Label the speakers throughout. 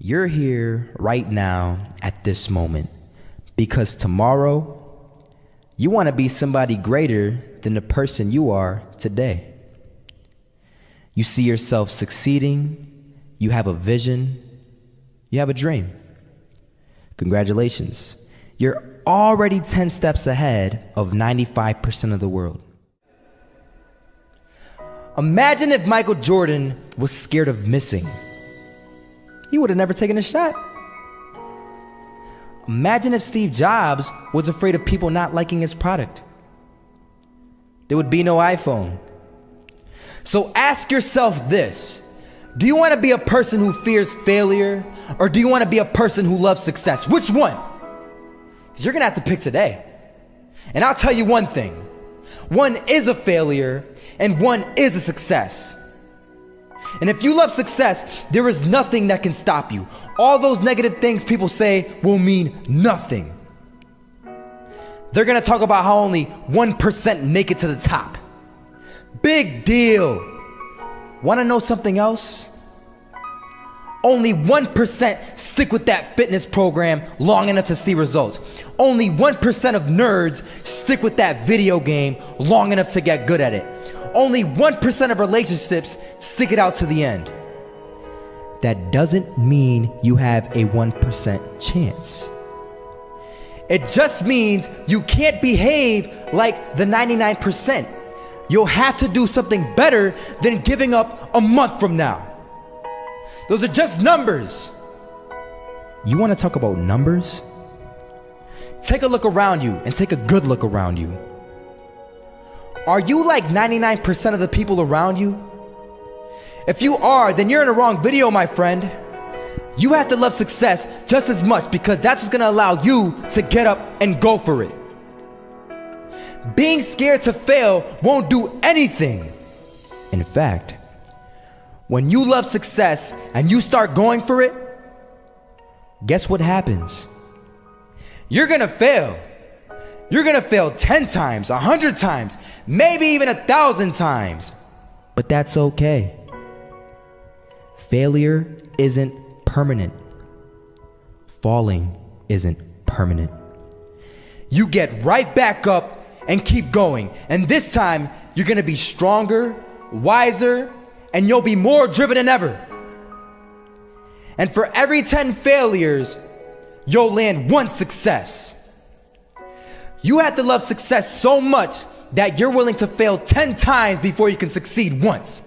Speaker 1: You're here right now at this moment because tomorrow you want to be somebody greater than the person you are today. You see yourself succeeding, you have a vision, you have a dream. Congratulations. You're already 10 steps ahead of 95% of the world. Imagine if Michael Jordan was scared of missing. He would have never taken a shot. Imagine if Steve Jobs was afraid of people not liking his product. There would be no iPhone. So ask yourself this: do you want to be a person who fears failure, or do you want to be a person who loves success? Which one? Because you're going to have to pick today. And I'll tell you one thing: one is a failure and one is a success. And if you love success, there is nothing that can stop you. All those negative things people say will mean nothing. They're gonna talk about how only 1% make it to the top. Big deal. Wanna know something else? Only 1% stick with that fitness program long enough to see results. Only 1% of nerds stick with that video game long enough to get good at it. Only 1% of relationships stick it out to the end. That doesn't mean you have a 1% chance. It just means you can't behave like the 99%. You'll have to do something better than giving up a month from now. Those are just numbers. You want to talk about numbers? Take a look around you and take a good look around you. Are you like 99% of the people around you? If you are, then you're in the wrong video, my friend. You have to love success just as much, because that's what's gonna allow you to get up and go for it. Being scared to fail won't do anything. In fact, when you love success and you start going for it, guess what happens? You're gonna fail. You're gonna fail 10 times, 100 times, maybe even 1,000 times. But that's okay. Failure isn't permanent. Falling isn't permanent. You get right back up and keep going. And this time, you're gonna be stronger, wiser, and you'll be more driven than ever. And for every 10 failures, you'll land one success. You have to love success so much that you're willing to fail 10 times before you can succeed once.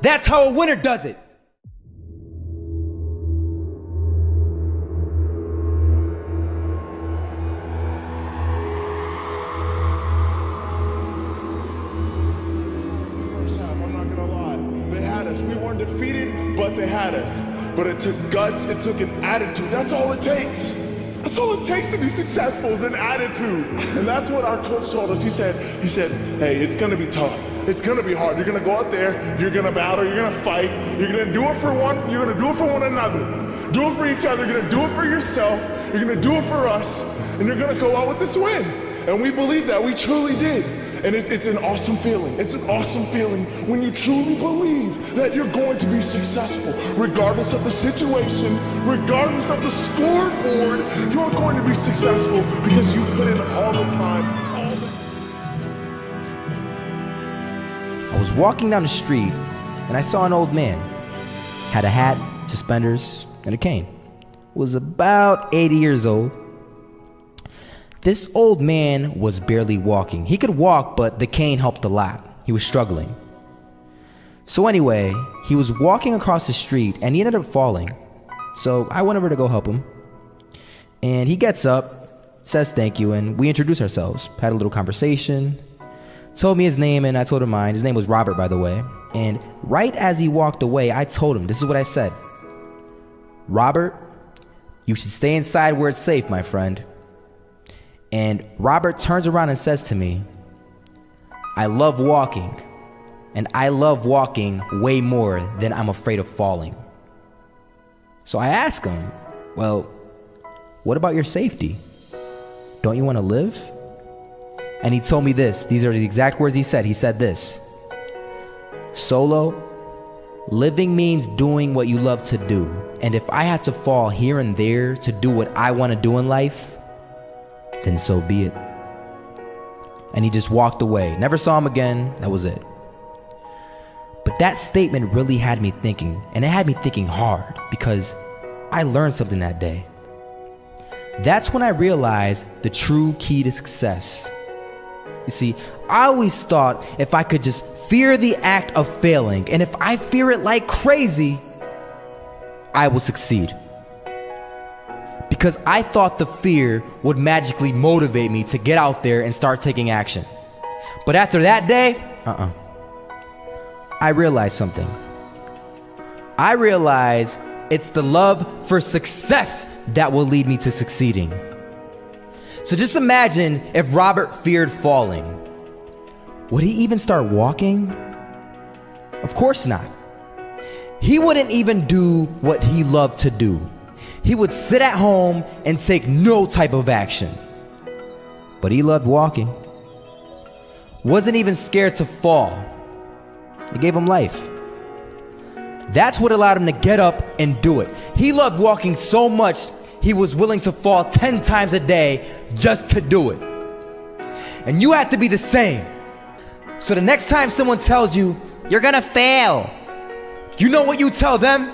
Speaker 1: That's how a winner does it.
Speaker 2: First half, I'm not gonna lie. They had us. We weren't defeated, but they had us. But it took guts, it took an attitude. That's all it takes. That's all it takes to be successful, is an attitude. And that's what our coach told us. He said, hey, it's gonna be tough. It's gonna be hard. You're gonna go out there, you're gonna battle, you're gonna fight, you're gonna do it for one, you're gonna do it for one another. Do it for each other, you're gonna do it for yourself, you're gonna do it for us, and you're gonna go out with this win. And we believe that, we truly did. And it's an awesome feeling. It's an awesome feeling when you truly believe that you're going to be successful. Regardless of the situation, regardless of the scoreboard, you're going to be successful because you put in all the time.
Speaker 1: I was walking down the street and I saw an old man. Had a hat, suspenders, and a cane. Was about 80 years old. This old man was barely walking. He could walk, but the cane helped a lot. He was struggling. So anyway, he was walking across the street and he ended up falling. So I went over to go help him. And he gets up, says thank you, and we introduced ourselves. Had a little conversation. Told me his name and I told him mine. His name was Robert, by the way. And right as he walked away, I told him, this is what I said: Robert, you should stay inside where it's safe, my friend. And Robert turns around and says to me, I love walking, and I love walking way more than I'm afraid of falling. So I ask him, well, what about your safety? Don't you want to live? And he told me this. These are the exact words he said. He said this: Solo, Living means doing what you love to do. And if I had to fall here and there to do what I want to do in life, then so be it. And he just walked away. Never saw him again. That was it. But that statement really had me thinking, and it had me thinking hard, because I learned something that day. That's when I realized the true key to success. You see, I always thought if I could just fear the act of failing, and if I fear it like crazy, I will succeed. Because I thought the fear would magically motivate me to get out there and start taking action. But after that day, I realized something. I realized it's the love for success that will lead me to succeeding. So just imagine if Robert feared falling. Would he even start walking? Of course not. He wouldn't even do what he loved to do. He would sit at home and take no type of action. But he loved walking. Wasn't even scared to fall. It gave him life. That's what allowed him to get up and do it. He loved walking so much, he was willing to fall 10 times a day just to do it. And you have to be the same. So the next time someone tells you, you're gonna fail, you know what you tell them?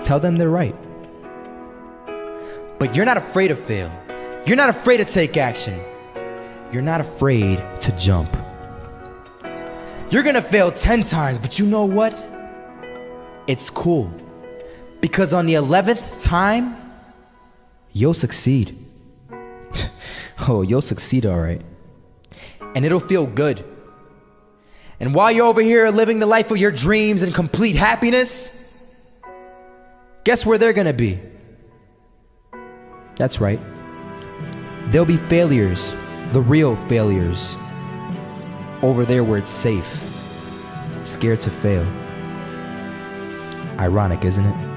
Speaker 1: Tell them they're right. But you're not afraid to fail. You're not afraid to take action. You're not afraid to jump. You're gonna fail 10 times, but you know what? It's cool. Because on the 11th time, you'll succeed. Oh, you'll succeed, all right. And it'll feel good. And while you're over here living the life of your dreams and complete happiness, guess where they're gonna be? That's right. They'll be failures, the real failures. Over there where it's safe, scared to fail. Ironic, isn't it?